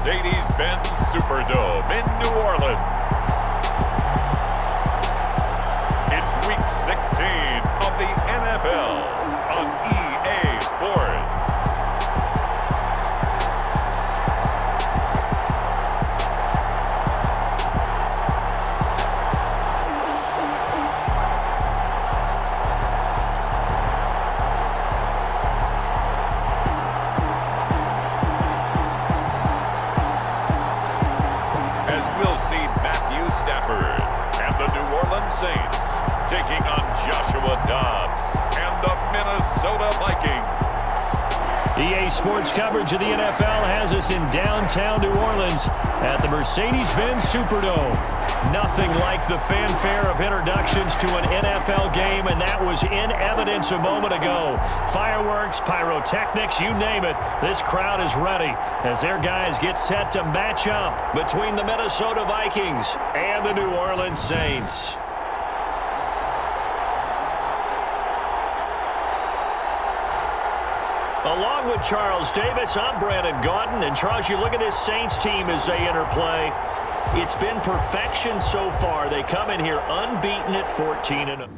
Mercedes-Benz Superdome in New Orleans. It's Week 16 of the NFL on EA Sports. Saints taking on Joshua Dobbs and the Minnesota Vikings. EA Sports coverage of the NFL has us in downtown New Orleans at the Mercedes-Benz Superdome. Nothing like the fanfare of introductions to an NFL game, and that was in evidence a moment ago. Fireworks, pyrotechnics, you name it, this crowd is ready as their guys get set to match up between the Minnesota Vikings and the New Orleans Saints. Along with Charles Davis, I'm Brandon Gaudin. And Charles, you look at this Saints team as they interplay. It's been perfection so far. They come in here unbeaten at 14-0.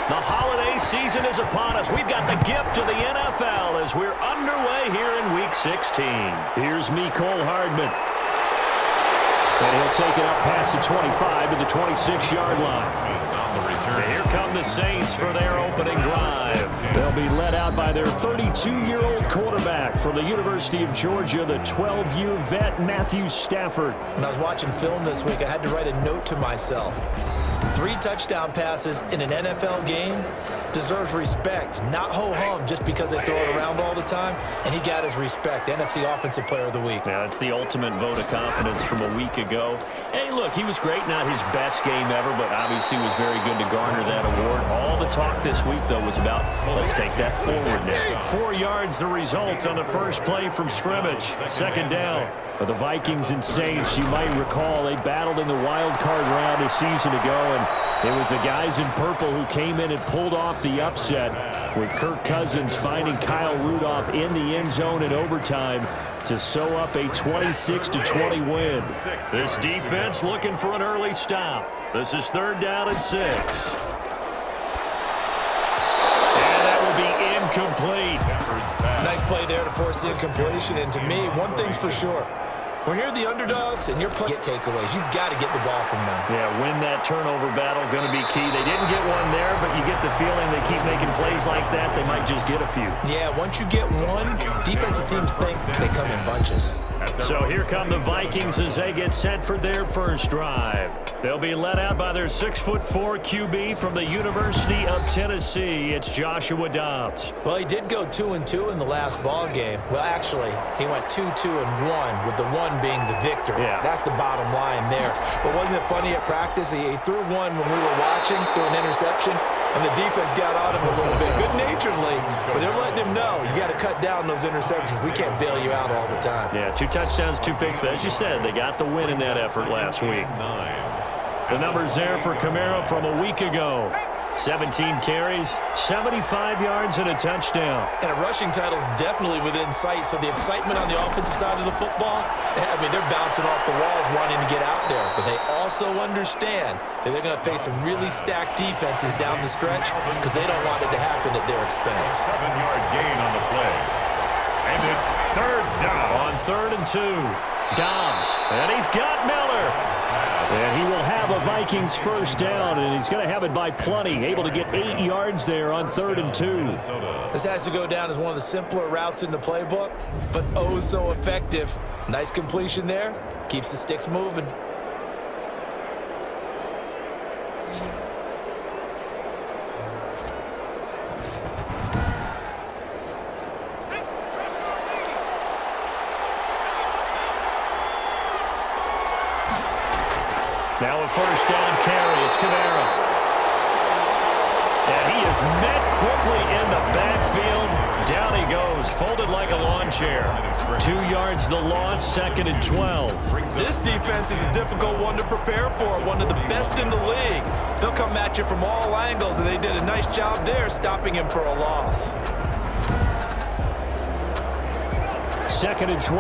The holiday season is upon us. We've got the gift of the NFL as we're underway here in Week 16. Here's Mecole Hardman. And he'll take it up past the 25 to the 26-yard line. And here come the Saints for their opening drive. They'll be led out by their 32-year-old quarterback from the University of Georgia, the 12-year vet Matthew Stafford. When I was watching film this week, I had to write a note to myself. 3 touchdown passes in an NFL game deserves respect, not ho-hum just because they throw it around all the time. And he got his respect, NFC Offensive Player of the Week. Yeah, it's the ultimate vote of confidence from a week ago. Hey, look, he was great, not his best game ever, but obviously was very good to garner that award. All the talk this week, though, was about, let's take that forward now. 4 yards the result on the first play from scrimmage. Second down. For the Vikings and Saints, you might recall they battled in the wild card round a season ago, and it was the guys in purple who came in and pulled off the upset with Kirk Cousins finding Kyle Rudolph in the end zone in overtime to sew up a 26-20 win. This defense looking for an early stop. This is 3rd down and 6. And that will be incomplete. Nice play there to force the incompletion. And to me, one thing's for sure. When you're the underdogs and you're playing takeaways, you've got to get the ball from them. Yeah, win that turnover battle, going to be key. They didn't get one there, but you get the feeling they keep making plays like that, they might just get a few. Yeah, once you get one, defensive teams think they come in bunches. So here come the Vikings as they get set for their first drive. They'll be led out by their 6'4" QB from the University of Tennessee. It's Joshua Dobbs. Well, he did go 2-2 in the last ball game. Well, actually, he went 2-2-1 with the one being the victor. Yeah. That's the bottom line there. But wasn't it funny at practice? He threw one when we were watching, threw an interception, and the defense got on him a little bit, good-naturedly. But they're letting him know, you got to cut down those interceptions. We can't bail you out all the time. Yeah, 2 touchdowns, 2 picks. But as you said, they got the win in that effort last week. The numbers there for Kamara from a week ago. 17 carries, 75 yards, and a touchdown. And a rushing title is definitely within sight, so the excitement on the offensive side of the football, I mean, they're bouncing off the walls wanting to get out there. But they also understand that they're going to face some really stacked defenses down the stretch because they don't want it to happen at their expense. 7-yard gain on the play. And it's 3rd down. On 3rd and 2, Dobbs, and he's got Miller. And he will have a Vikings first down, and he's going to have it by plenty. Able to get 8 yards there on 3rd and 2. This has to go down as one of the simpler routes in the playbook, but oh so effective. Nice completion there. Keeps the sticks moving. Now a first down carry. It's Kamara. And he is met quickly in the backfield. Down he goes, folded like a lawn chair. 2 yards the loss, 2nd and 12. This defense is a difficult one to prepare for, one of the best in the league. They'll come at you from all angles, and they did a nice job there stopping him for a loss. 2nd and 12.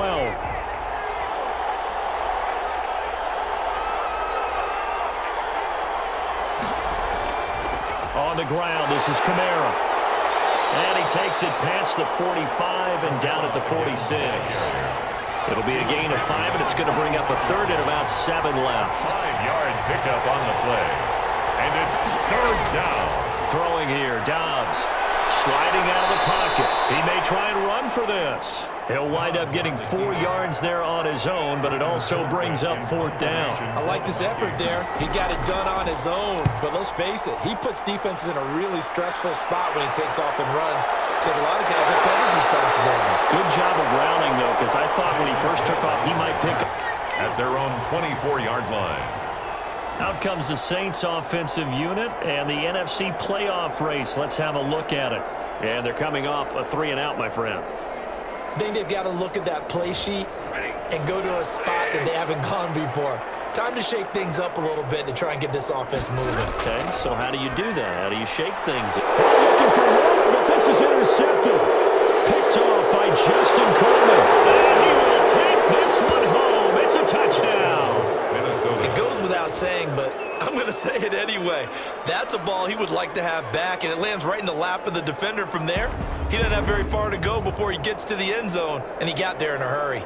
On the ground, this is Kamara. And he takes it past the 45 and down at the 46. It'll be a gain of 5, and it's going to bring up a third and about 7 left. 5-yard pickup on the play. And it's 3rd down. Throwing here, Dobbs. Sliding out of the pocket. He may try and run for this. He'll wind up getting 4 yards there on his own, but it also brings up 4th down. I like this effort there. He got it done on his own. But let's face it, he puts defenses in a really stressful spot when he takes off and runs because a lot of guys have coverage responsibilities. Good job of rounding, though, because I thought when he first took off, he might pick up at their own 24-yard line. Out comes the Saints offensive unit and the NFC playoff race. Let's have a look at it. And they're coming off a 3-and-out, my friend. I think they've got to look at that play sheet and go to a spot that they haven't gone before. Time to shake things up a little bit to try and get this offense moving. Okay, so how do you do that? How do you shake things? Looking for more, but this is intercepted. Picked off by Justin Coleman. And he will take this one home. It's a touchdown. It goes without saying, but I'm going to say it anyway. That's a ball he would like to have back, and it lands right in the lap of the defender from there. He doesn't have very far to go before he gets to the end zone, and he got there in a hurry.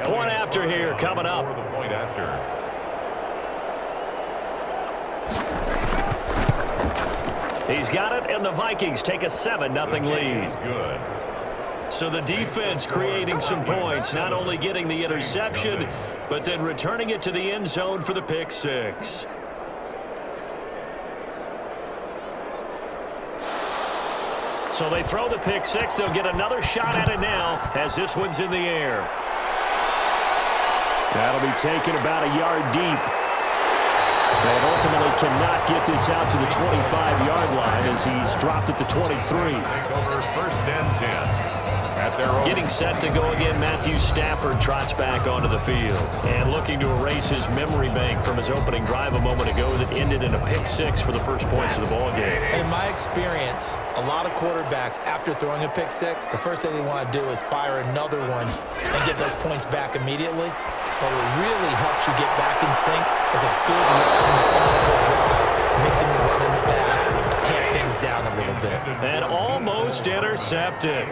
Point after here coming up. The point after. He's got it, and the Vikings take a 7-0 lead. Good. So the defense creating some points, not only getting the interception, but then returning it to the end zone for the pick 6. So they throw the pick 6. They'll get another shot at it now as this one's in the air. That'll be taken about a yard deep. And ultimately cannot get this out to the 25-yard line as he's dropped at the 23. Take over 1st and 10. At their own. Getting set to go again, Matthew Stafford trots back onto the field. And looking to erase his memory bank from his opening drive a moment ago that ended in a pick 6 for the first points of the ball game. And in my experience, a lot of quarterbacks, after throwing a pick 6, the first thing they want to do is fire another one and get those points back immediately. But what really helps you get back in sync is a good, methodical drive, mixing the run and the pass, tamp things down a little bit. And almost intercepted.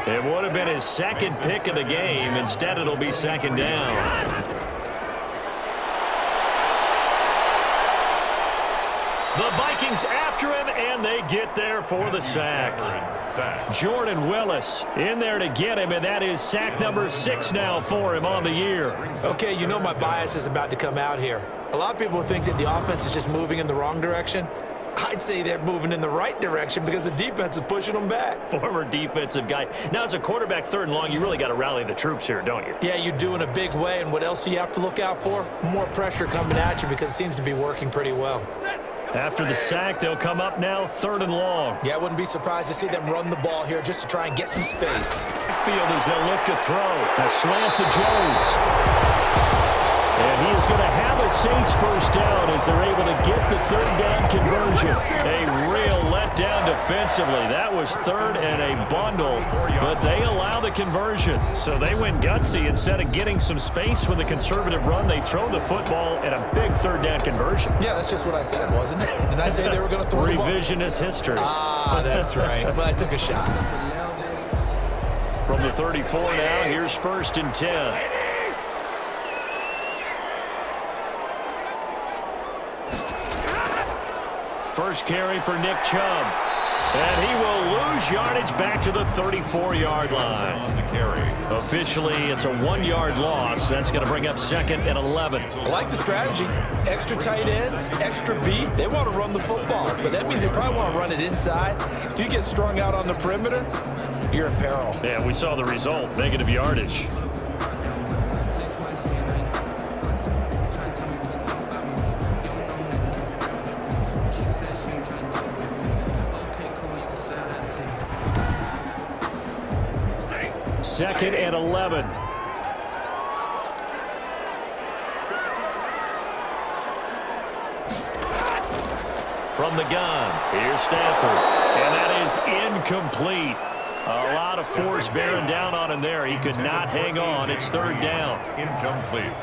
It would have been his 2nd pick of the game. Instead, it'll be 2nd down. The Vikings after him, and they get there for the sack. Jordan Willis in there to get him, and that is sack number 6 now for him on the year. Okay, you know my bias is about to come out here. A lot of people think that the offense is just moving in the wrong direction. I'd say they're moving in the right direction because the defense is pushing them back. Former defensive guy. Now, as a quarterback 3rd and long, you really got to rally the troops here, don't you? Yeah, you do in a big way, and what else do you have to look out for? More pressure coming at you because it seems to be working pretty well. After the sack, they'll come up now 3rd and long. Yeah, I wouldn't be surprised to see them run the ball here just to try and get some space. Field as they'll look to throw. A slant to Jones. And he is going to have a Saints 1st down as they're able to get the 3rd down conversion. A real letdown defensively. That was 3rd and a bundle, but they allow the conversion. So they went gutsy. Instead of getting some space with a conservative run, they throw the football and a big 3rd down conversion. Yeah, that's just what I said, wasn't it? Didn't I say they were going to throw the ball? Revisionist history. Ah, that's right. But I took a shot. From the 34 now, here's 1st and 10. First carry for Nick Chubb. And he will lose yardage back to the 34-yard line. On the carry. Officially, it's a 1-yard loss. That's going to bring up 2nd and 11. I like the strategy. Extra tight ends, extra beef. They want to run the football, but that means they probably want to run it inside. If you get strung out on the perimeter, you're in peril. Yeah, we saw the result. Negative yardage. Second and 11. from the gun. Here's Stafford, and that is incomplete. A lot of force bearing down on him there. He could not hang on. It's third down. Incomplete.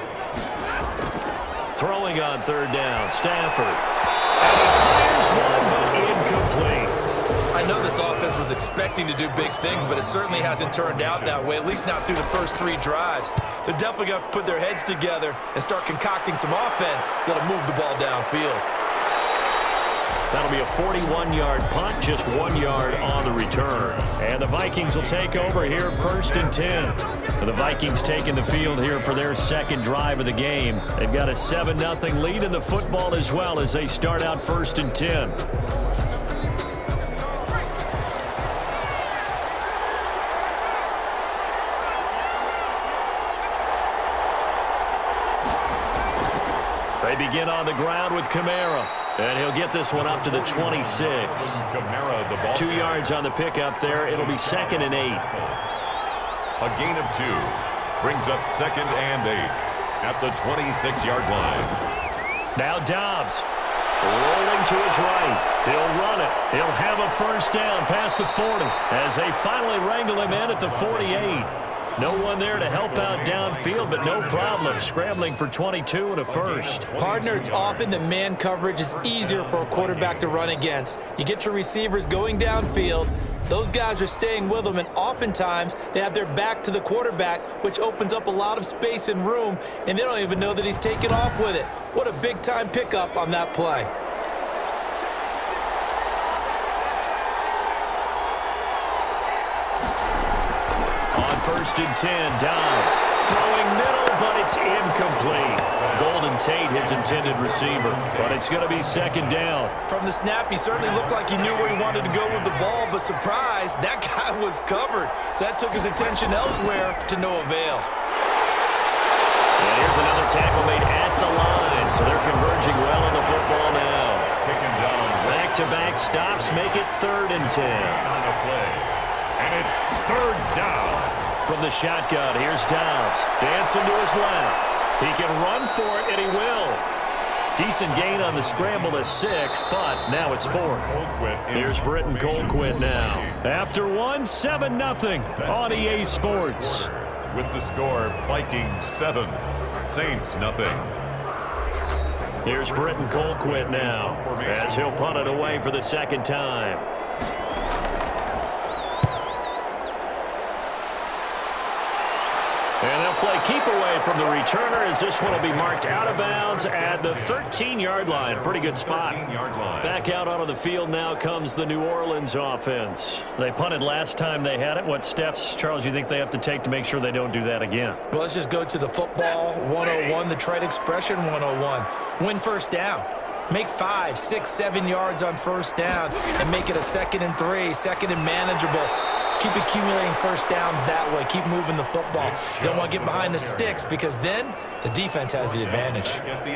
Throwing on third down, Stafford. And he fires one, but incomplete. I know this offense was expecting to do big things, but it certainly hasn't turned out that way, at least not through the first 3 drives. They're definitely going to have to put their heads together and start concocting some offense that'll move the ball downfield. That'll be a 41-yard punt, just 1 yard on the return. And the Vikings will take over here, 1st and 10. The Vikings taking the field here for their second drive of the game. They've got a 7-0 lead in the football as well as they start out 1st and 10. They begin on the ground with Kamara. And he'll get this one up to the 26. Kamara, the ball. 2 yards on the pickup there. It'll be 2nd and 8. A gain of 2. Brings up 2nd and 8 at the 26-yard line. Now Dobbs rolling to his right. He'll run it. He'll have a first down past the 40 as they finally wrangle him in at the 48. No one there to help out downfield, but no problem. Scrambling for 22 and a first. Partner, it's often that man coverage is easier for a quarterback to run against. You get your receivers going downfield. Those guys are staying with them, and oftentimes they have their back to the quarterback, which opens up a lot of space and room, and they don't even know that he's taken off with it. What a big-time pickup on that play. On 1st and 10, Dobbs throwing middle, but it's incomplete. Golden Tate, his intended receiver, but it's going to be 2nd down. From the snap, he certainly looked like he knew where he wanted to go with the ball, but surprise, that guy was covered. So that took his attention elsewhere to no avail. And here's another tackle made at the line, so they're converging well on the football now. Taken down. Back-to-back stops make it 3rd and 10. On the play. And it's 3rd down. From the shotgun, here's Dobbs. Dancing to his left. He can run for it, and he will. Decent gain on the scramble to 6, but now it's 4th. Here's Britton Colquitt now. After 1, 7-0 on EA Sports. With the score, Vikings 7, Saints nothing. Here's Britton Colquitt now as he'll punt it away for the 2nd time. And they'll play keep away from the returner as this one will be marked out of bounds at the 13-yard line. Pretty good spot. Back out onto the field now comes the New Orleans offense. They punted last time they had it. What steps, Charles, you think they have to take to make sure they don't do that again? Well, let's just go to the football 101, the trade expression 101. Win first down. Make 5, 6, 7 yards on first down and make it a 2nd and 3, 2nd and manageable. Keep accumulating first downs that way. Keep moving the football. You don't want to get behind the sticks because then the defense has the advantage.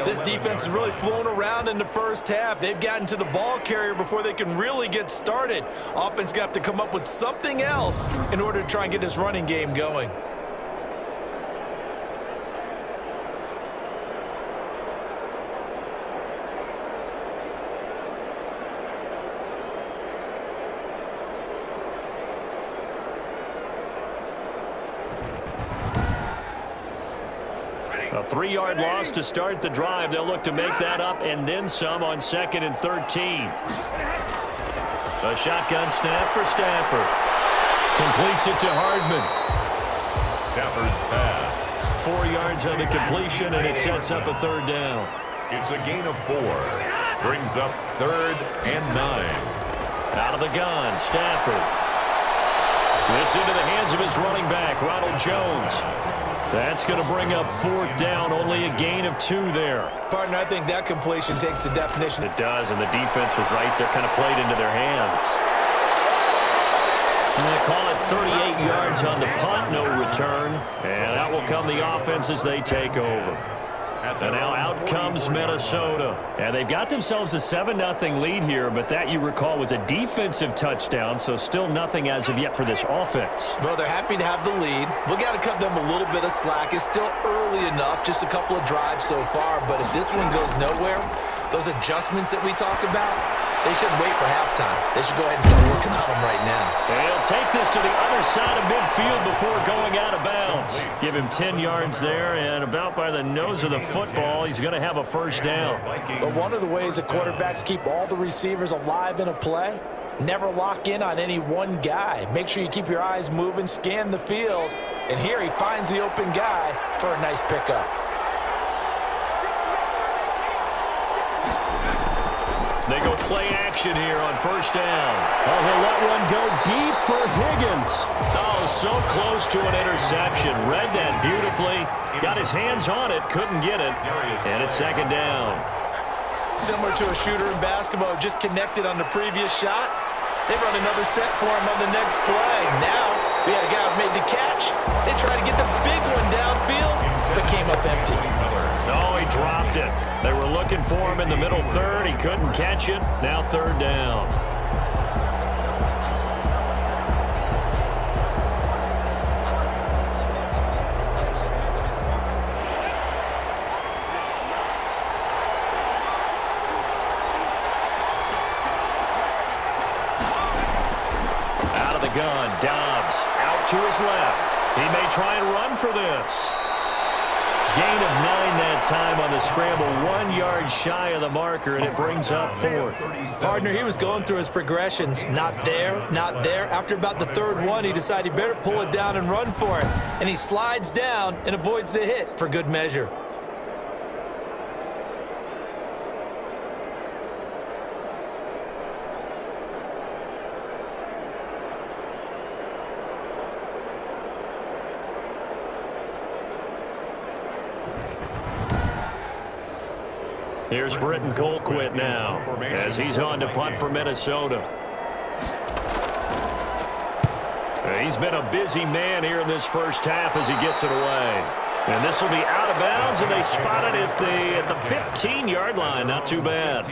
This defense has really flown around in the first half. They've gotten to the ball carrier before they can really get started. Offense going to have to come up with something else in order to try and get this running game going. A 3-yard loss to start the drive. They'll look to make that up and then some on 2nd and 13. A shotgun snap for Stafford. Completes it to Hardman. Stafford's pass. 4 yards on the completion, and it sets up a 3rd down. It's a gain of 4. Brings up 3rd and 9. Out of the gun, Stafford. This into the hands of his running back, Ronald Jones. That's going to bring up 4th down, only a gain of 2 there. Partner, I think that completion takes the definition. It does, and the defense was right there, kind of played into their hands. And they call it 38 yards on the punt, no return. And out will come the offense as they take over. And now out comes Minnesota. And they've got themselves a 7-0 lead here, but that, you recall, was a defensive touchdown, so still nothing as of yet for this offense. Well, they're happy to have the lead. We got to cut them a little bit of slack. It's still early enough, just a couple of drives so far, but if this one goes nowhere, those adjustments that we talk about, They shouldn't wait for halftime. They should go ahead and start working on them right now. He'll take this to the other side of midfield before going out of bounds. Give him 10 yards there, and about by the nose of the football, he's going to have a first down. But one of the ways that quarterbacks keep all the receivers alive in a play, never lock in on any one guy. Make sure you keep your eyes moving, scan the field, and here he finds the open guy for a nice pickup. They go play action here on first down. Oh, he'll let one go deep for Higgins. Oh, so close to an interception. Read that beautifully. Got his hands on it, couldn't get it. And it's second down. Similar to a shooter in basketball, just connected on the previous shot. They run another set for him on the next play. Now, we had a guy who made the catch. They tried to get the big one downfield, but came up empty. Oh, he dropped it. They were looking for him in the middle third. He couldn't catch it. Now third down. Out of the gun, Dobbs out to his left. He may try and run for this. Gain of 9 that time on the scramble, 1 yard shy of the marker, and it brings up fourth. Partner, he was going through his progressions. Not there, not there. After about the third one, he decided he better pull it down and run for it. And he slides down and avoids the hit for good measure. Here's Britton Colquitt now as he's on to punt for Minnesota. He's been a busy man here in this first half as he gets it away. And this will be out of bounds, and they spot it at the 15-yard line. Not too bad.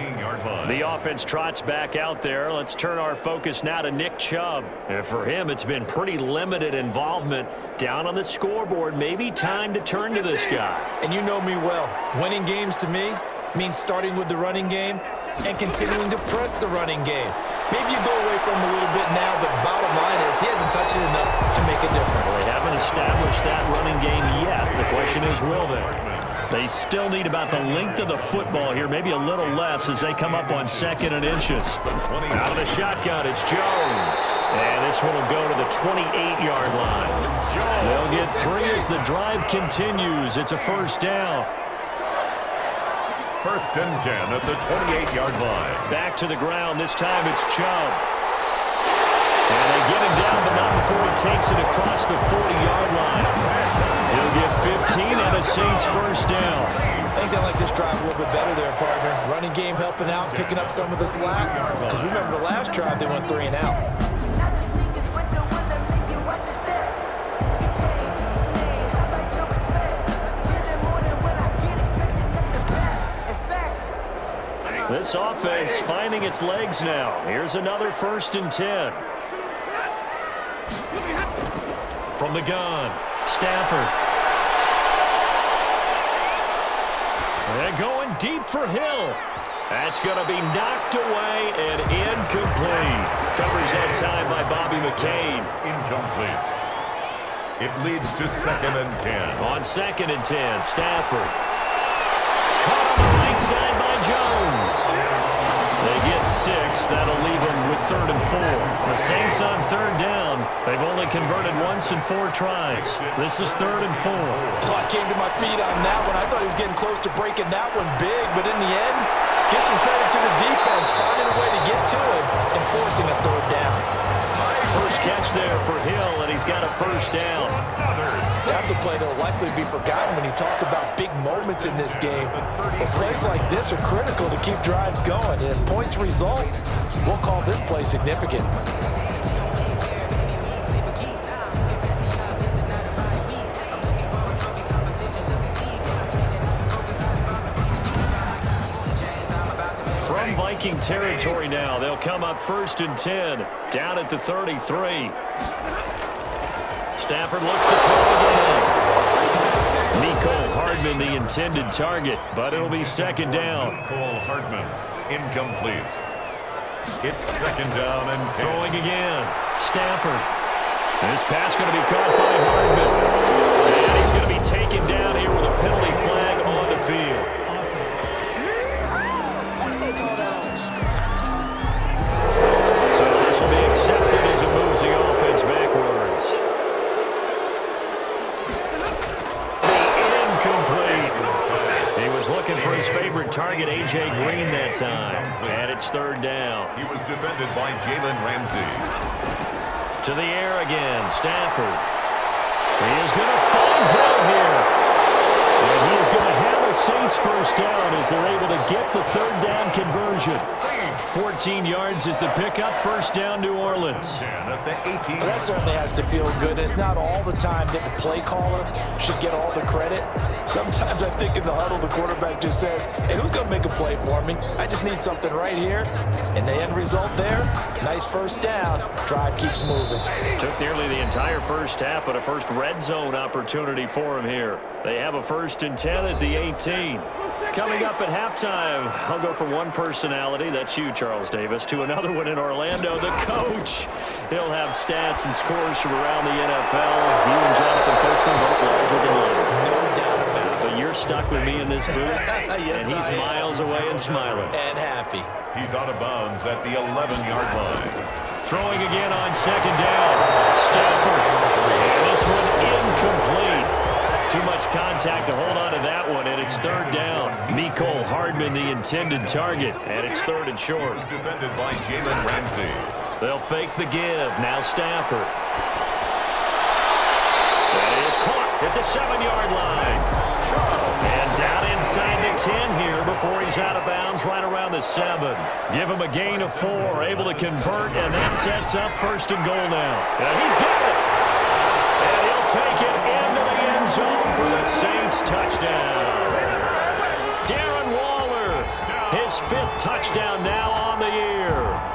The offense trots back out there. Let's turn our focus now to Nick Chubb. And for him, it's been pretty limited involvement down on the scoreboard. Maybe time to turn to this guy. And you know me well. Winning games to me means starting with the running game and continuing to press the running game. Maybe you go away from him a little bit now, but bottom line is he hasn't touched it enough to make a difference. Well, they haven't established that running game yet. The question is, will they? They still need about the length of the football here, maybe a little less as they come up on second and inches. Out of the shotgun, it's Jones. And this one will go to the 28-yard line. They'll get 3 as the drive continues. It's a first down. First and 10 at the 28-yard line. Back to the ground. This time it's Chubb. And they get him down, but not before he takes it across the 40-yard line. He'll get 15 and a Saints first down. I think they like this drive a little bit better there, partner. Running game helping out, picking up some of the slack. Because remember the last drive, they went 3 and out. This offense finding its legs now. Here's another first and 10. From the gun, Stafford. And going deep for Hill. That's going to be knocked away and incomplete. Coverage that time by Bobby McCain. Incomplete. It leads to second and 10. On second and 10, Stafford. Caught on the right side by Jones. They get 6. That'll leave them with third and 4. The Saints on third down. They've only converted once in 4 tries. This is third and 4. Oh, I came to my feet on that one. I thought he was getting close to breaking that one big, but in the end, give some credit to the defense, finding a way to get to it and forcing a third down. First catch there for Hill, and he's got a first down. That's a play that will likely be forgotten when you talk about big moments in this game. But plays like this are critical to keep drives going. And if points result, we'll call this play significant. From Viking territory now, they'll come up first and 10, down at the 33. Stafford looks to throw again. Mecole Hardman, the intended target, but it'll be second down. Mecole Hardman, incomplete. It's second down and 10. Throwing again. Stafford. This pass going to be caught by Hardman. And he's going to be taken down here with a penalty flag on the field. So this will be accepted as it moves the offense backwards. Incomplete. He was looking for his favorite target, A.J. Green, that time. And it's third down. He was defended by Jalen Ramsey. To the air again, Stafford. He is going to find Hill here. And he is going to have a Saints first down as they're able to get the third down conversion. 14 yards is the pickup, first down New Orleans. At the 18. That certainly has to feel good. It's not all the time that the play caller should get all the credit. Sometimes I think in the huddle, the quarterback just says, hey, who's going to make a play for me? I just need something right here. And the end result there, nice first down. Drive keeps moving. Took nearly the entire first half, but a first red zone opportunity for him here. They have a 1st and 10 at the 18. Coming up at halftime, I'll go from one personality, that's you, Charles Davis, to another one in Orlando, the coach. He'll have stats and scores from around the NFL. You and Jonathan Coachman both larger than life. No doubt about it. But you're stuck with me in this booth, Yes, and he's miles away and smiling. And happy. He's out of bounds at the 11-yard line. Throwing again on second down. Stafford. And this one incomplete. Too much contact to hold on to that one, and it's third down. Mecole Hardman, the intended target, and it's third and short. He's defended by Jalen Ramsey. They'll fake the give. Now Stafford. That is caught at the 7-yard line. And down inside the 10 here before he's out of bounds right around the 7. Give him a gain of 4, able to convert, and that sets up first and goal now. And he's got it. And he'll take it into the end zone for the Saints touchdown. Darren Waller, his 5th touchdown now on the year.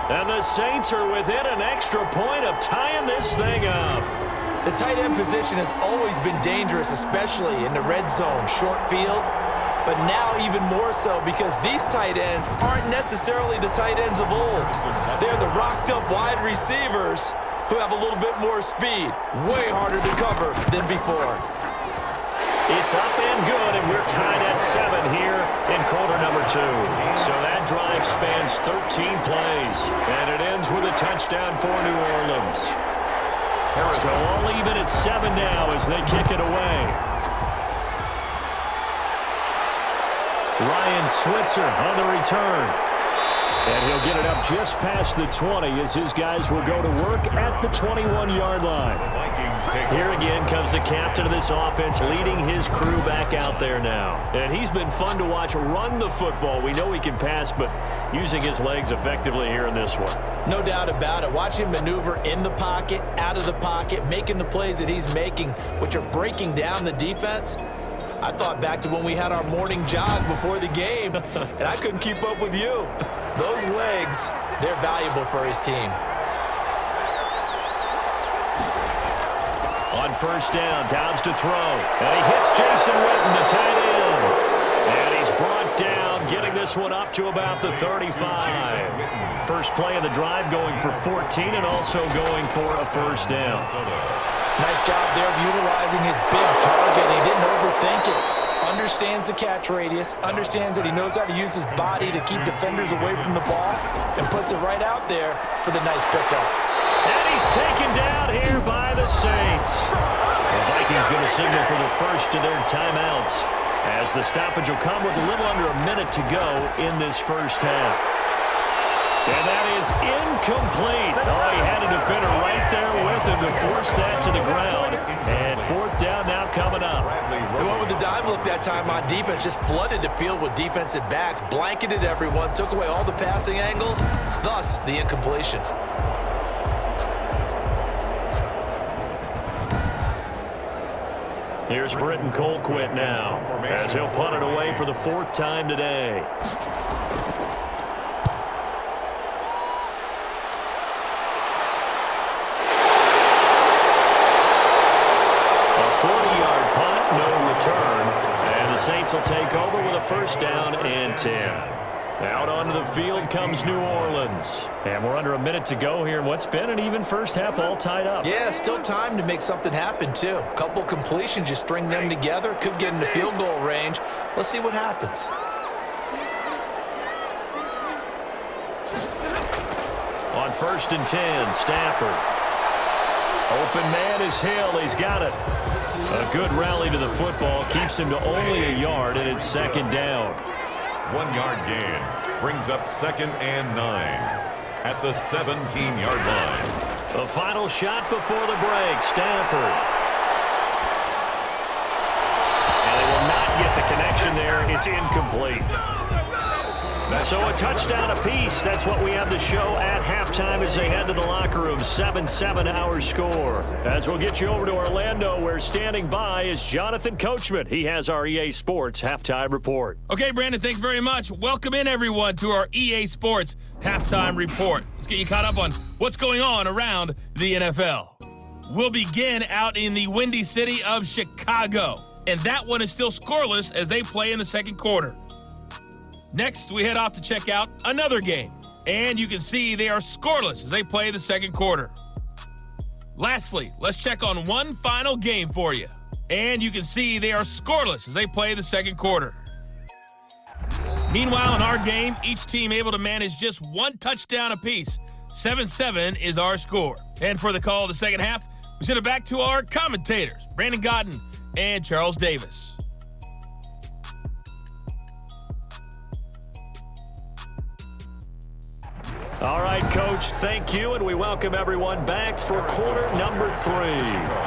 And the Saints are within an extra point of tying this thing up. The tight end position has always been dangerous, especially in the red zone, short field. But now even more so because these tight ends aren't necessarily the tight ends of old. They're the rocked-up wide receivers who have a little bit more speed. Way harder to cover than before. It's up and good, and we're tied at 7 here in quarter number 2. So that drive spans 13 plays, and it ends with a touchdown for New Orleans. So all even at 7 now as they kick it away. Ryan Switzer on the return. And he'll get it up just past the 20 as his guys will go to work at the 21-yard line. Here again comes the captain of this offense leading his crew back out there now. And he's been fun to watch run the football. We know he can pass, but using his legs effectively here in this one. No doubt about it. Watch him maneuver in the pocket, out of the pocket, making the plays that he's making, which are breaking down the defense. I thought back to when we had our morning jog before the game, and I couldn't keep up with you. Those legs, they're valuable for his team. On first down, Downs to throw. And he hits Jason Witten, the tight end. And he's brought down, getting this one up to about the 35. First play of the drive going for 14 and also going for a first down. Nice job there of utilizing his big target. He didn't overthink it. Understands the catch radius, understands that he knows how to use his body to keep defenders away from the ball, and puts it right out there for the nice pickup. And he's taken down here by the Saints. The Vikings going to signal for the first of their timeouts as the stoppage will come with a little under a minute to go in this first half. And that is incomplete. Oh, he had a defender right there with him to force that to the ground. And fourth down now coming up. They went with the dime look that time on defense, just flooded the field with defensive backs, blanketed everyone, took away all the passing angles, thus the incompletion. Here's Britton Colquitt now as he'll punt it away for the 4th time today. The Saints will take over with a first down and 10. Out onto the field comes New Orleans. And we're under a minute to go here in what's been an even first half, all tied up. Yeah, still time to make something happen, too. A couple completions, you string them together, could get into field goal range. Let's see what happens. On 1st and 10, Stafford. Open man is Hill. He's got it. A good rally to the football. Keeps him to only a yard, and it's 2nd down. 1 yard gain brings up 2nd and 9 at the 17-yard line. The final shot before the break, Stafford. And they will not get the connection there. It's incomplete. So a touchdown apiece. That's what we have to show at halftime as they head to the locker room. 7-7 our score. As we'll get you over to Orlando, where standing by is Jonathan Coachman. He has our EA Sports halftime report. Okay, Brandon, thanks very much. Welcome in, everyone, to our EA Sports halftime report. Let's get you caught up on what's going on around the NFL. We'll begin out in the windy city of Chicago, and that one is still scoreless as they play in the second quarter. Next, we head off to check out another game, and you can see they are scoreless as they play the second quarter. Lastly, let's check on one final game for you, and you can see they are scoreless as they play the second quarter. Meanwhile, in our game, each team able to manage just one touchdown apiece. 7-7 is our score. And for the call of the second half, we send it back to our commentators, Brandon Godden and Charles Davis. All right, Coach, thank you, and we welcome everyone back for quarter number 3.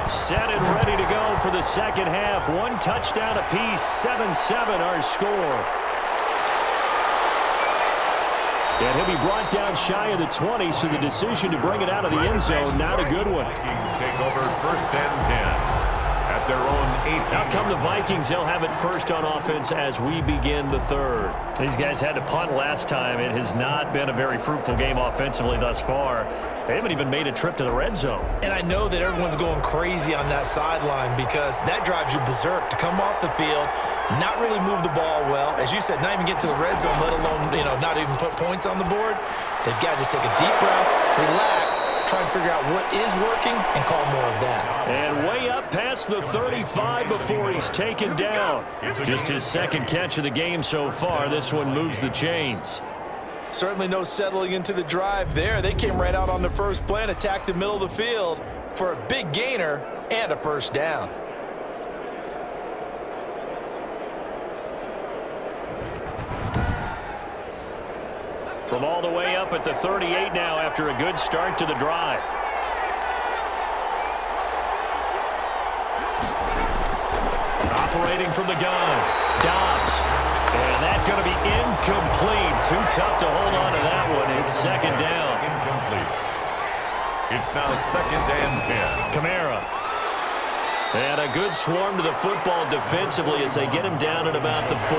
Set and ready to go for the second half. One touchdown apiece, 7-7 our score. And he'll be brought down shy of the 20, so the decision to bring it out of the end zone, not a good one. Vikings take over 1st and 10 at their own 18. Out come the Vikings. They'll have it first on offense as we begin the third. These guys had to punt last time. It has not been a very fruitful game offensively thus far. They haven't even made a trip to the red zone. And I know that everyone's going crazy on that sideline because that drives you berserk to come off the field, not really move the ball well. As you said, not even get to the red zone, let alone, not even put points on the board. They've got to just take a deep breath, relax, try and figure out what is working, and call more of that. And way up past the 35 before he's taken down. Just his second catch of the game so far. This one moves the chains. Certainly no settling into the drive there. They came right out on the first play and attacked the middle of the field for a big gainer and a first down. From all the way up at the 38 now after a good start to the drive. Operating from the gun, Dobbs. And that's going to be incomplete. Too tough to hold on to that one. It's second down. Incomplete. It's now 2nd and 10. Kamara. And a good swarm to the football defensively as they get him down at about the 40.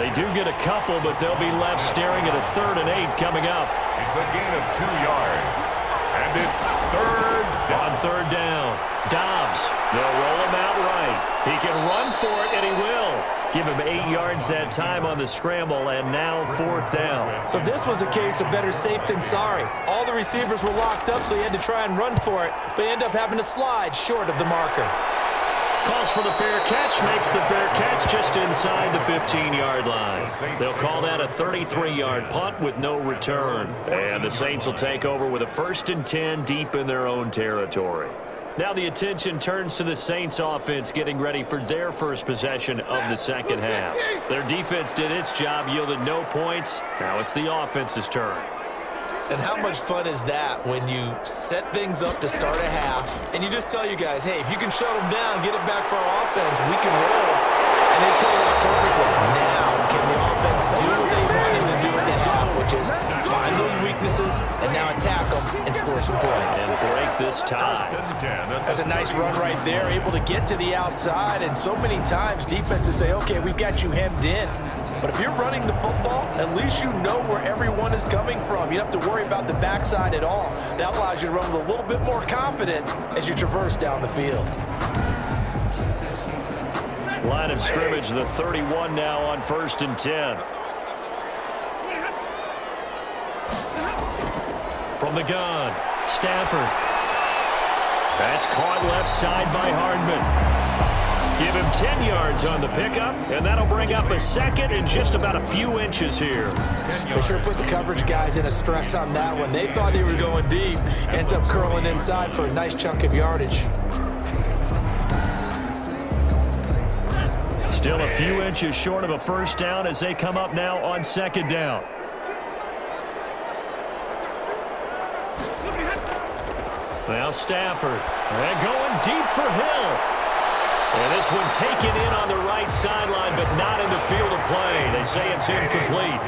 They do get a couple, but they'll be left staring at a 3rd and 8 coming up. It's a gain of 2 yards. And it's 3rd down. On 3rd down, Dobbs. They'll roll him out right. He can run for it, and he will. Give him 8 yards that time on the scramble, and now 4th down. So this was a case of better safe than sorry. All the receivers were locked up, so he had to try and run for it, but he ended up having to slide short of the marker. Calls for the fair catch, makes the fair catch just inside the 15-yard line. They'll call that a 33-yard punt with no return. And the Saints will take over with a 1st and 10 deep in their own territory. Now the attention turns to the Saints offense getting ready for their first possession of the second half. Their defense did its job, yielded no points. Now it's the offense's turn. And how much fun is that when you set things up to start a half and you just tell you guys, hey, if you can shut them down, get it back for our offense, we can roll. And they play it out perfectly. Now, can the offense do what they wanted to do in the half, which is find those weaknesses and now attack them and score some points? And break this tie. That's a nice run right there, able to get to the outside. And so many times defenses say, okay, we've got you hemmed in. But if you're running the football, at least you know where everyone is coming from. You don't have to worry about the backside at all. That allows you to run with a little bit more confidence as you traverse down the field. Line of scrimmage, the 31 now on 1st and 10. From the gun, Stafford. That's caught left side by Hardman. Give him 10 yards on the pickup, and that'll bring up a second and just about a few inches here. They sure put the coverage guys in a stress on that one. They thought he was going deep. Ends up curling inside for a nice chunk of yardage. Still a few inches short of a first down as they come up now on second down. Now Stafford. And going deep for Hill. And this one taken in on the right sideline, but not in the field of play. They say it's incomplete.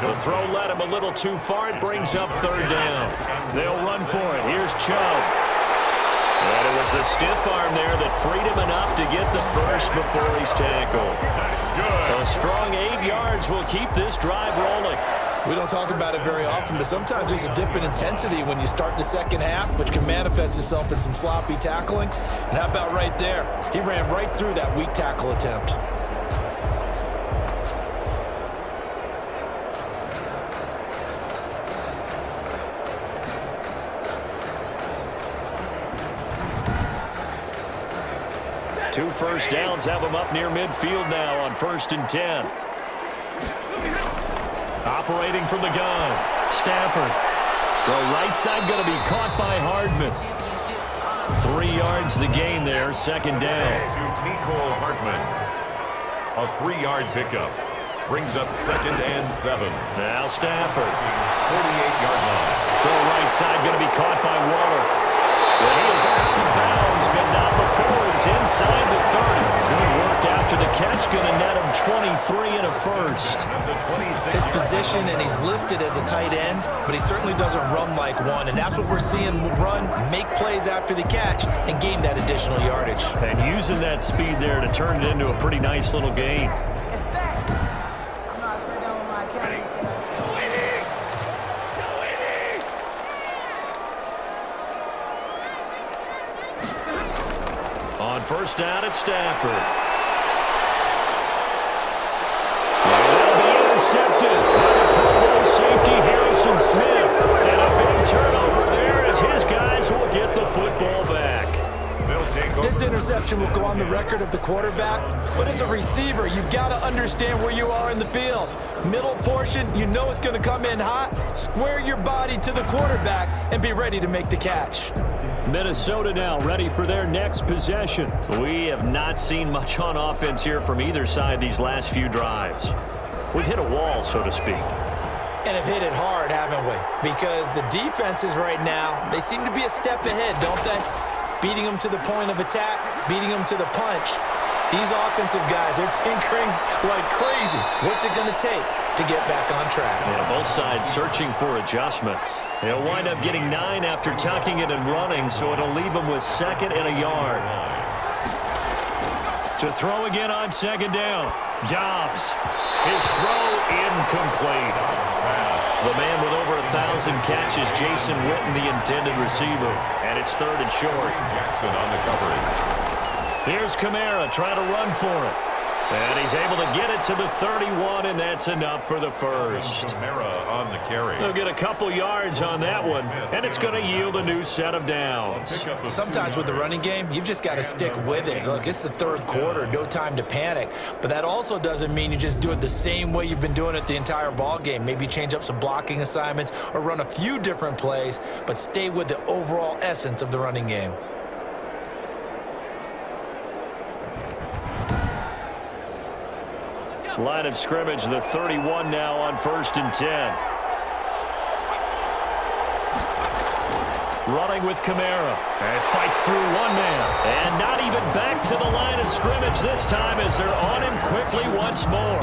The throw led him a little too far. It brings up third down. They'll run for it. Here's Chubb. And it was a stiff arm there that freed him enough to get the first before he's tackled. A strong 8 yards will keep this drive rolling. We don't talk about it very often, but sometimes there's a dip in intensity when you start the second half, which can manifest itself in some sloppy tackling. And how about right there? He ran right through that weak tackle attempt. Two first downs have him up near midfield now on 1st and 10. Operating from the gun, Stafford. Throw right side going to be caught by Hardman. 3 yards the gain there, second down. Hardman. A 3-yard pickup. Brings up 2nd and 7. Now Stafford. 48-yard line. Throw right side going to be caught by Waller. Well, he is out of bounds, but not before he's inside the 30. Good work after the catch, going to net him 23 and a first. His position, and he's listed as a tight end, but he certainly doesn't run like one, and that's what we're seeing run, make plays after the catch, and gain that additional yardage. And using that speed there to turn it into a pretty nice little gain. On first down at Stafford. And that'll be intercepted by the Pro Bowl safety Harrison Smith. And a big turnover there as his guys will get the football back. This interception will go on the record of the quarterback, but as a receiver, you've got to understand where you are in the field. Middle portion, you know it's going to come in hot. Square your body to the quarterback and be ready to make the catch. Minnesota now ready for their next possession. We have not seen much on offense here from either side these last few drives. We've hit a wall, so to speak. And have hit it hard, haven't we? Because the defenses right now, they seem to be a step ahead, don't they? Beating them to the point of attack, beating them to the punch. These offensive guys, they're tinkering like crazy. What's it going to take to get back on track? Yeah, both sides searching for adjustments. They'll wind up getting 9 after tucking it and running, so it'll leave them with 2nd and a yard. To throw again on second down. Dobbs. His throw incomplete. The man with over 1,000 catches, Jason Witten, the intended receiver. And it's 3rd and short. Jackson on the coverage. Here's Kamara trying to run for it. And he's able to get it to the 31, and that's enough for the first. Kamara on the carry. They'll get a couple yards on that one, and it's going to yield a new set of downs. Sometimes with the running game, you've just got to stick with it. Look, it's the 3rd quarter, no time to panic. But that also doesn't mean you just do it the same way you've been doing it the entire ball game. Maybe change up some blocking assignments or run a few different plays, but stay with the overall essence of the running game. Line of scrimmage, the 31 now on 1st and 10. Running with Kamara. And fights through one man. And not even back to the line of scrimmage this time as they're on him quickly once more.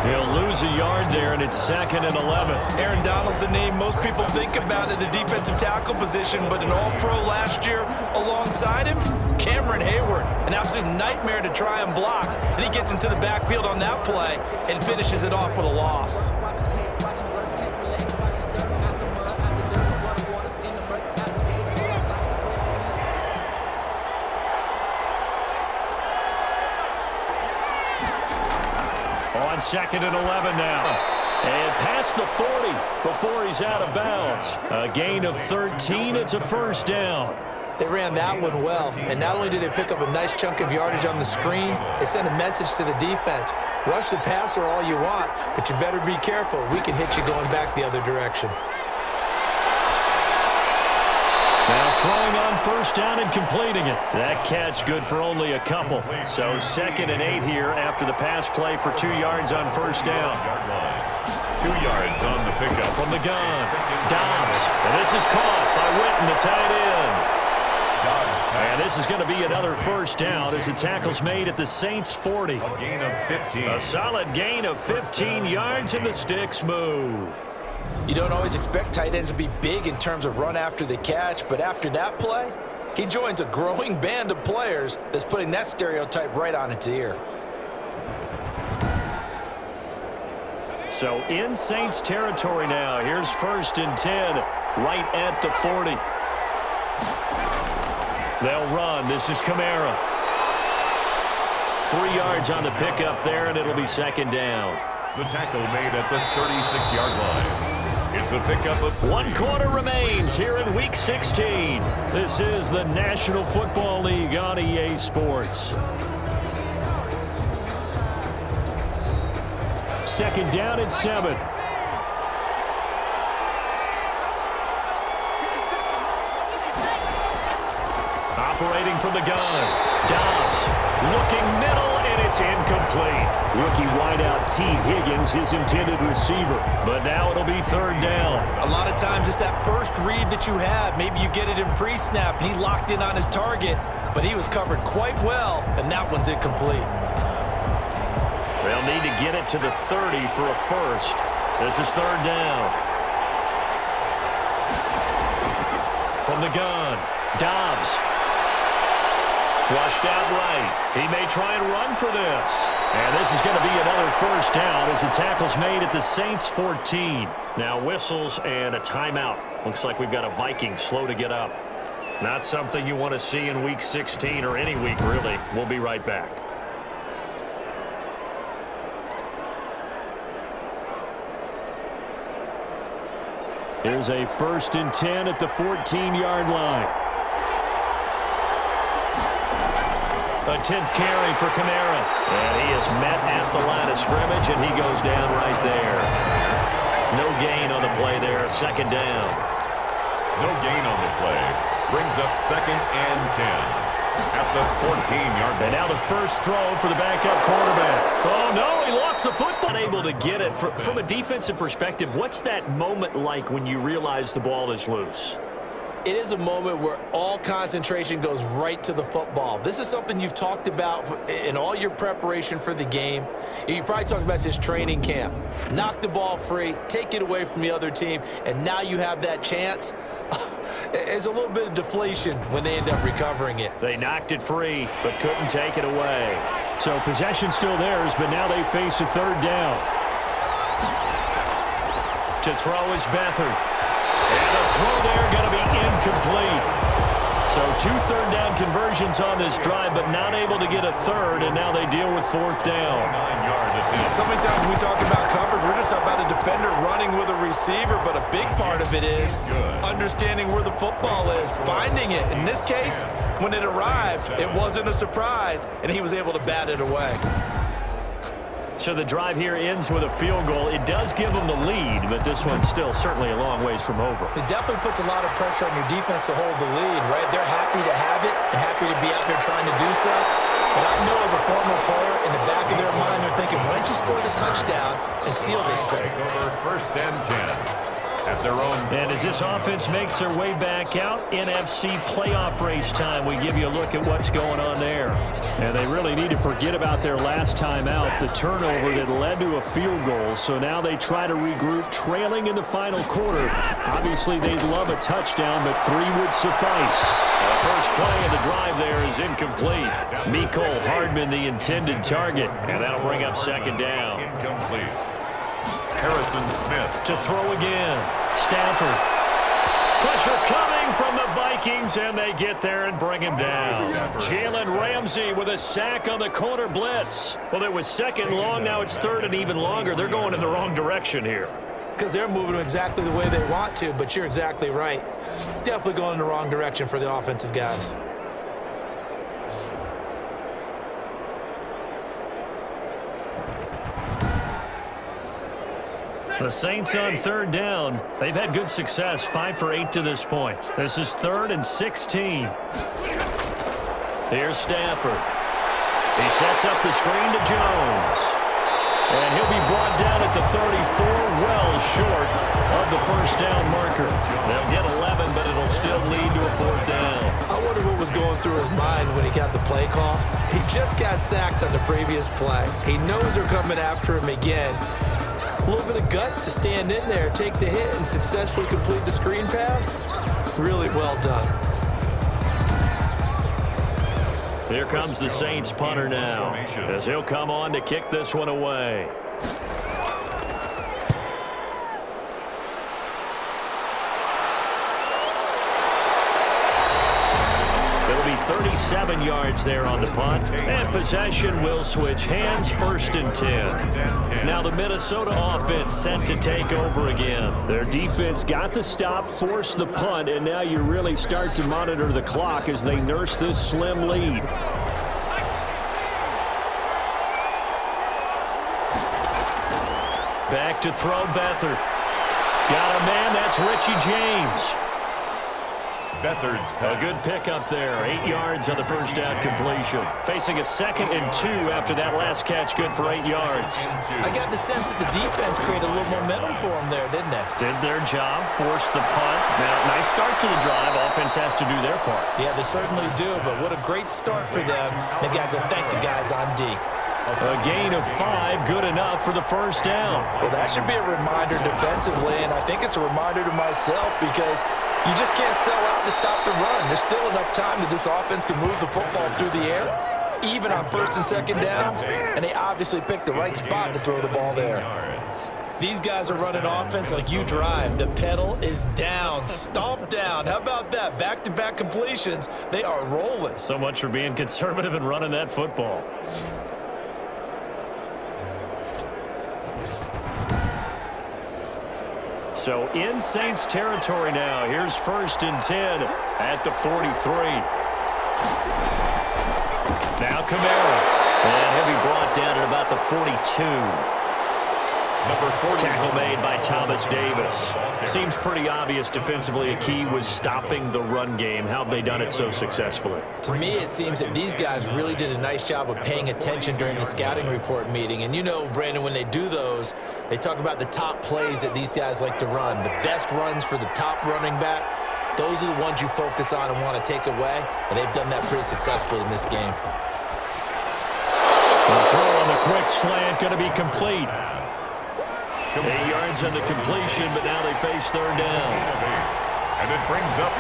He'll lose a yard there, and it's 2nd and 11. Aaron Donald's the name most people think about at the defensive tackle position, but an all-pro last year alongside him, Cameron Hayward, an absolute nightmare to try and block. And he gets into the backfield on that play and finishes it off with a loss. On 2nd and 11 now. And past the 40 before he's out of bounds. A gain of 13. It's a first down. They ran that one well, and not only did they pick up a nice chunk of yardage on the screen, they sent a message to the defense. Rush the passer all you want, but you better be careful. We can hit you going back the other direction. Now throwing on first down and completing it. That catch good for only a couple. So 2nd and 8 here after the pass play for 2 yards on first down. 2 yards on the pickup. From the gun, Dobbs. And this is caught by Witten, the tight end. And this is going to be another first down as the tackle's made at the Saints' 40. A gain of 15. A solid gain of 15 yards, and the sticks move. You don't always expect tight ends to be big in terms of run after the catch, but after that play, he joins a growing band of players that's putting that stereotype right on its ear. So in Saints territory now. Here's 1st and 10, right at the 40. They'll run. This is Kamara. 3 yards on the pickup there, and it'll be 2nd down. The tackle made at the 36-yard line. It's a pickup of 1 quarter remains here in Week 16. This is the National Football League on EA Sports. 2nd down and 7. Operating from the gun. Dobbs looking middle, and it's incomplete. Rookie wideout T. Higgins, his intended receiver. But now it'll be 3rd down. A lot of times it's that first read that you have. Maybe you get it in pre-snap. He locked in on his target, but he was covered quite well, and that one's incomplete. They'll need to get it to the 30 for a first. This is 3rd down. From the gun, Dobbs. Flushed out right. He may try and run for this. And this is going to be another first down as the tackle's made at the Saints' 14. Now whistles and a timeout. Looks like we've got a Viking slow to get up. Not something you want to see in Week 16 or any week, really. We'll be right back. Here's a 1st and 10 at the 14-yard line. A 10th carry for Kamara. And he is met at the line of scrimmage, and he goes down right there. No gain on the play there. 2nd down. no gain on the play. Brings up 2nd and 10. At the 14-yard line. And now the first throw for the backup quarterback. Oh, no, he lost the football. Unable to get it. From a defensive perspective, what's that moment like when you realize the ball is loose? It is a moment where all concentration goes right to the football. This is something you've talked about in all your preparation for the game. You probably talked about this training camp. Knock the ball free, take it away from the other team, and now you have that chance. There's a little bit of deflation when they end up recovering it. They knocked it free, but couldn't take it away. So possession still theirs, but now they face a third down. To throw is Beathard. And the throw there going to be incomplete. So 2 third-down conversions on this drive, but not able to get a third, and now they deal with 4th down. 9-yard attempt. So many times when we talk about coverage, we're just about a defender running with a receiver, but a big part of it is understanding where the football is, finding it. In this case, when it arrived, it wasn't a surprise, and he was able to bat it away. So the drive here ends with a field goal. It does give them the lead, but this one's still certainly a long ways from over. It definitely puts a lot of pressure on your defense to hold the lead, right? They're happy to have it and happy to be out there trying to do so. But I know as a former player, in the back of their mind, they're thinking, why don't you score the touchdown and seal this thing? Over 1st and 10. At their own. And as this offense makes their way back out, NFC playoff race time, we give you a look at what's going on there. And they really need to forget about their last time out, the turnover that led to a field goal. So now they try to regroup, trailing in the final quarter. Obviously, they'd love a touchdown, but 3 would suffice. The first play of the drive there is incomplete. Mecole Hardman, the intended target, and that'll bring up 2nd down. Incomplete. Harrison Smith. To throw again. Stafford. Pressure coming from the Vikings, and they get there and bring him down. Jalen Ramsey with a sack on the corner blitz. Well, it was second and long. Now it's third and even longer. They're going in the wrong direction here. Because they're moving them exactly the way they want to, but you're exactly right. Definitely going in the wrong direction for the offensive guys. The Saints on third down. They've had good success, 5 for 8 to this point. This is 3rd and 16. Here's Stafford. He sets up the screen to Jones. And he'll be brought down at the 34, well short of the first down marker. They'll get 11, but it'll still lead to a 4th down. I wonder what was going through his mind when he got the play call. He just got sacked on the previous play. He knows they're coming after him again. A little bit of guts to stand in there, take the hit, and successfully complete the screen pass. Really well done. Here comes the Saints punter now, as he'll come on to kick this one away. It'll be 37 yards there on the punt, and possession will switch hands, 1st and 10. Now the Minnesota offense set to take over again. Their defense got the stop, forced the punt, and now you really start to monitor the clock as they nurse this slim lead. Back to throw Beathard. Got a man, that's Richie James. Beathard's A good pickup there, 8 yards on the first down completion. Facing a 2nd and 2 after that last catch, good for 8 yards. I got the sense that the defense created a little momentum for him there, didn't they? Did their job, forced the punt. Now, nice start to the drive. Offense has to do their part. Yeah, they certainly do, but what a great start for them. They got to go thank the guys on D. A gain of 5, good enough for the first down. Well, that should be a reminder defensively, and I think it's a reminder to myself because you just can't sell out to stop the run. There's still enough time that this offense can move the football through the air, even on 1st and 2nd downs, and they obviously picked the right spot to throw the ball there. These guys are running offense like you drive. The pedal is down, stomp down. How about that? Back-to-back completions. They are rolling. So much for being conservative and running that football. So in Saints territory now. Here's 1st and 10 at the 43. Now Kamara. And he'll be brought down at about the 42. Tackle made by Thomas Davis. Seems pretty obvious defensively a key was stopping the run game. How have they done it so successfully? To me, it seems that these guys really did a nice job of paying attention during the scouting report meeting. And you know, Brandon, when they do those, they talk about the top plays that these guys like to run. The best runs for the top running back, those are the ones you focus on and want to take away. And they've done that pretty successfully in this game. The throw on the quick slant going to be complete. 8 yards on the completion, but now they face 3rd down. And it brings up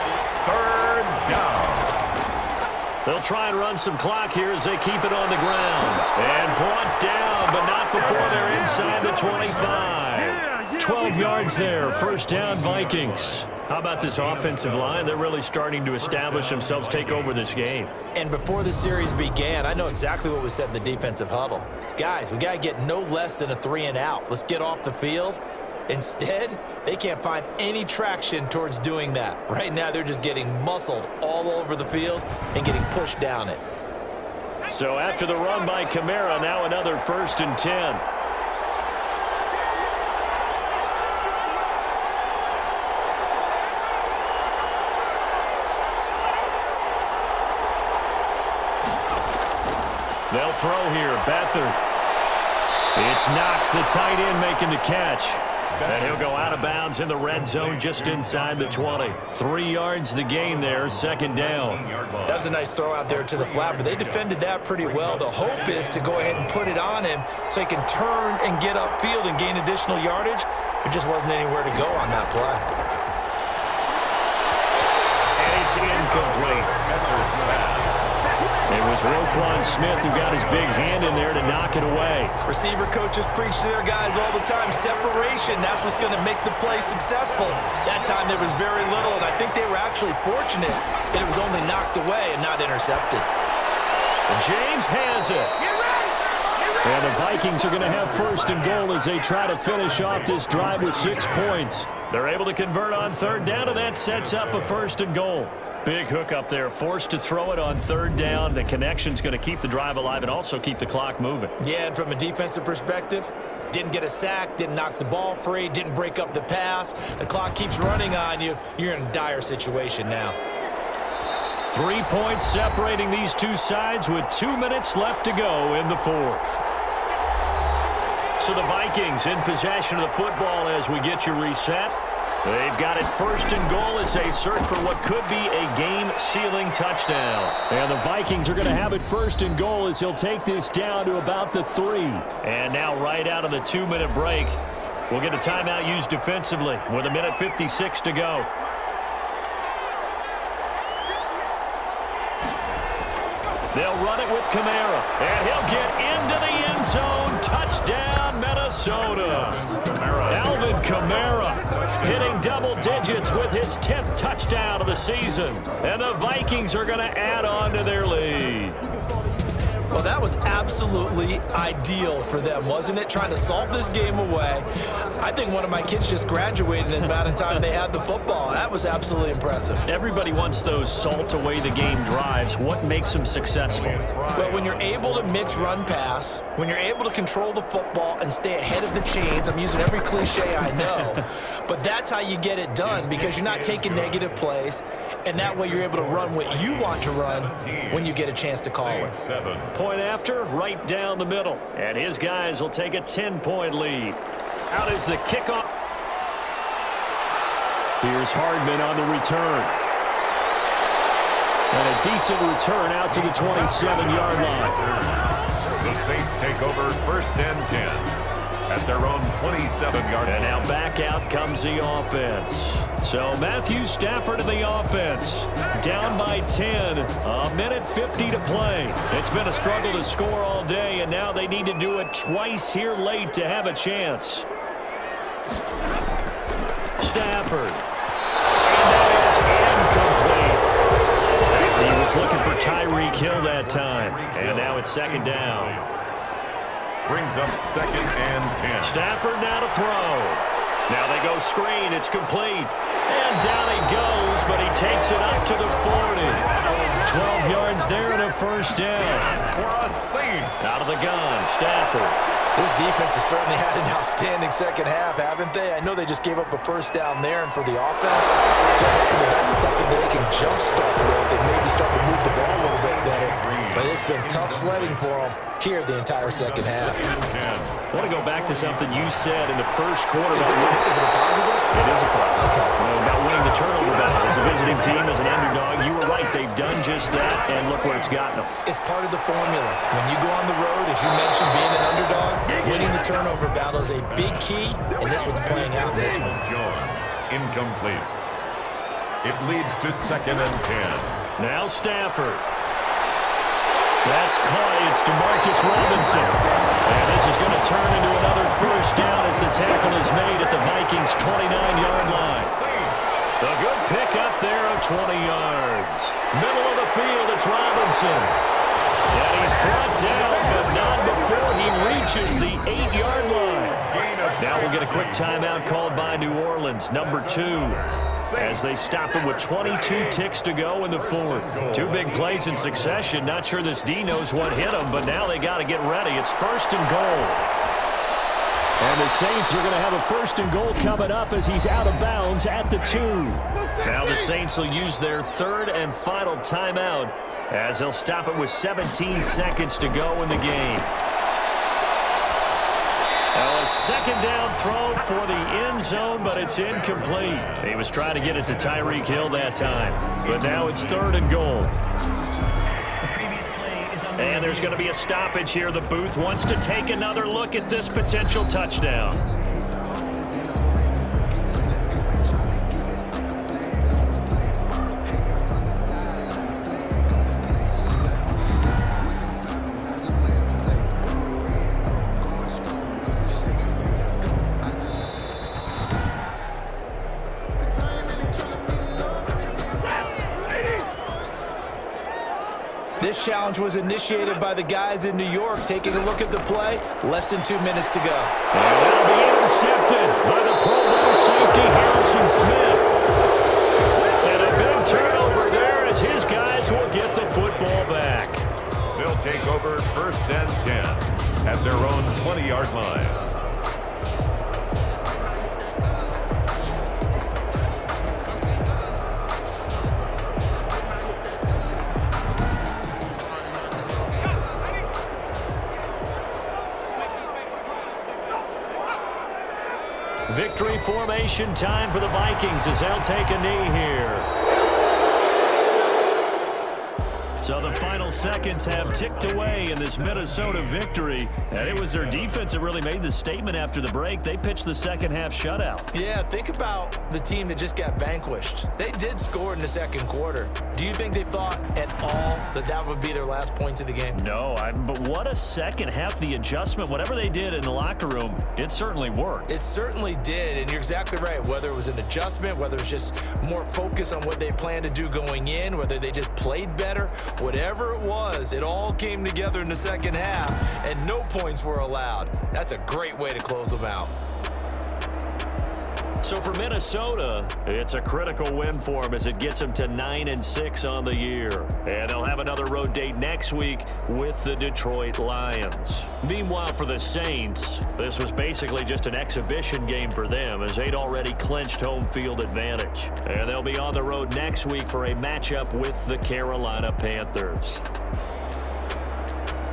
3rd down. They'll try and run some clock here as they keep it on the ground. And brought down, but not before they're inside the 25. 12 yards there, 1st down Vikings. How about this offensive line? They're really starting to establish themselves, take over this game. And before the series began, I know exactly what was said in the defensive huddle. Guys, we got to get no less than a 3 and out. Let's get off the field. Instead, they can't find any traction towards doing that. Right now, they're just getting muscled all over the field and getting pushed down it. So after the run by Kamara, now another 1st and 10. They'll throw here. Beathard. It's Knox, the tight end, making the catch. And he'll go out of bounds in the red zone just inside the 20. 3 yards the gain there, 2nd down. That was a nice throw out there to the flat, but they defended that pretty well. The hope is to go ahead and put it on him so he can turn and get upfield and gain additional yardage. There just wasn't anywhere to go on that play. And it's incomplete. It was Roquan Smith who got his big hand in there to knock it away. Receiver coaches preach to their guys all the time. Separation, that's what's going to make the play successful. That time there was very little, and I think they were actually fortunate that it was only knocked away and not intercepted. And James has it. And the Vikings are going to have first and goal as they try to finish off this drive with 6 points. They're able to convert on third down, and that sets up a first and goal. Big hook up there, forced to throw it on third down. The connection's going to keep the drive alive and also keep the clock moving. Yeah, and from a defensive perspective, didn't get a sack, didn't knock the ball free, didn't break up the pass. The clock keeps running on you. You're in a dire situation now. 3 points separating these two sides with 2 minutes left to go in the fourth. So the Vikings in possession of the football as we get you reset. They've got it first and goal as they search for what could be a game-sealing touchdown. And the Vikings are going to have it first and goal as he'll take this down to about the 3. And now right out of the 2-minute break, we'll get a timeout used defensively with 1:56 to go. They'll run it with Kamara, and he'll get into the end zone. Touchdown, Minnesota. Alvin Kamara hitting double digits with his 10th touchdown of the season. And the Vikings are going to add on to their lead. Well, that was absolutely ideal for them, wasn't it? Trying to salt this game away. I think one of my kids just graduated in the amount of time they had the football. That was absolutely impressive. Everybody wants those salt away the game drives. What makes them successful? Well, when you're able to mix run-pass, when you're able to control the football and stay ahead of the chains, I'm using every cliche I know, but that's how you get it done because you're not taking negative plays, and that way you're able to run what you want to run when you get a chance to call it. Point after, right down the middle. And his guys will take a 10-point lead. Out is the kickoff. Here's Hardman on the return. And a decent return out to the 27-yard line. The Saints take over first and 10 at their own 27-yard line. And now back out comes the offense. So Matthew Stafford in the offense. Down by 10. 1:50 to play. It's been a struggle to score all day, and now they need to do it twice here late to have a chance. Stafford. And that is incomplete. He was looking for Tyreek Hill that time. And now it's second down. Brings up second and 10. Stafford now to throw. Now they go screen. It's complete. And down he goes, but he takes it up to the 40. 12 yards there and a first down. Out of the gun, Stafford. This defense has certainly had an outstanding second half, haven't they? I know they just gave up a first down there, and for the offense, they're hoping that that's something that they can jumpstart with and maybe start to move the ball a little bit better. But it's been tough sledding for them here the entire second half. I want to go back to something you said in the first quarter. Is it a positive? It is a positive. Okay. About winning the turnover battle. As a visiting team, as an underdog, you were right. They've done just that, and look where it's gotten them. It's part of the formula. When you go on the road, as you mentioned, being an underdog, winning the turnover battle is a big key, and this one's playing out in this one. Jones, incomplete. It leads to second and 10. Now Stafford. That's caught. It's DeMarcus Robinson. And this is going to turn into another first down as the tackle is made at the Vikings' 29-yard line. A good pick up there of 20 yards. Middle of the field, it's Robinson. And he's brought down, but not before he reaches the 8-yard line. Now we'll get a quick timeout called by New Orleans, number 2. As they stop him with 22 ticks to go in the fourth. 2 big plays in succession. Not sure this D knows what hit him, but now they got to get ready. It's first and goal. And the Saints are going to have a first and goal coming up as he's out of bounds at the 2. Now the Saints will use their third and final timeout as they'll stop it with 17 seconds to go in the game. Now a second down throw for the end zone, but it's incomplete. He was trying to get it to Tyreek Hill that time, but now it's third and goal. And there's going to be a stoppage here. The booth wants to take another look at this potential touchdown. challenge was initiated by the guys in New York. Taking a look at the play, less than 2 minutes to go. And that'll be intercepted by the Pro Bowl safety Harrison Smith. And a big turnover there as his guys will get the football back. They'll take over 1st and 10 at their own 20-yard line. Victory formation time for the Vikings as they'll take a knee here. So the final seconds have ticked away in this Minnesota victory. And it was their defense that really made the statement after the break. They pitched the second half shutout. Yeah, think about the team that just got vanquished. They did score in the second quarter. Do you think they thought at all that that would be their last points of the game? No, but what a second half. The adjustment, whatever they did in the locker room, it certainly worked. It certainly did, and you're exactly right. Whether it was an adjustment, whether it was just more focus on what they planned to do going in, whether they just played better, whatever it was, it all came together in the second half, and no points were allowed. That's a great way to close them out. So for Minnesota, it's a critical win for them as it gets them to 9-6 on the year. And they'll have another road date next week with the Detroit Lions. Meanwhile, for the Saints, this was basically just an exhibition game for them as they'd already clinched home field advantage. And they'll be on the road next week for a matchup with the Carolina Panthers.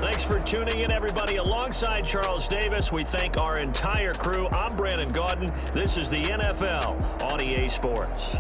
Thanks for tuning in, everybody. Alongside Charles Davis, we thank our entire crew. I'm Brandon Gaudin. This is the NFL on EA Sports.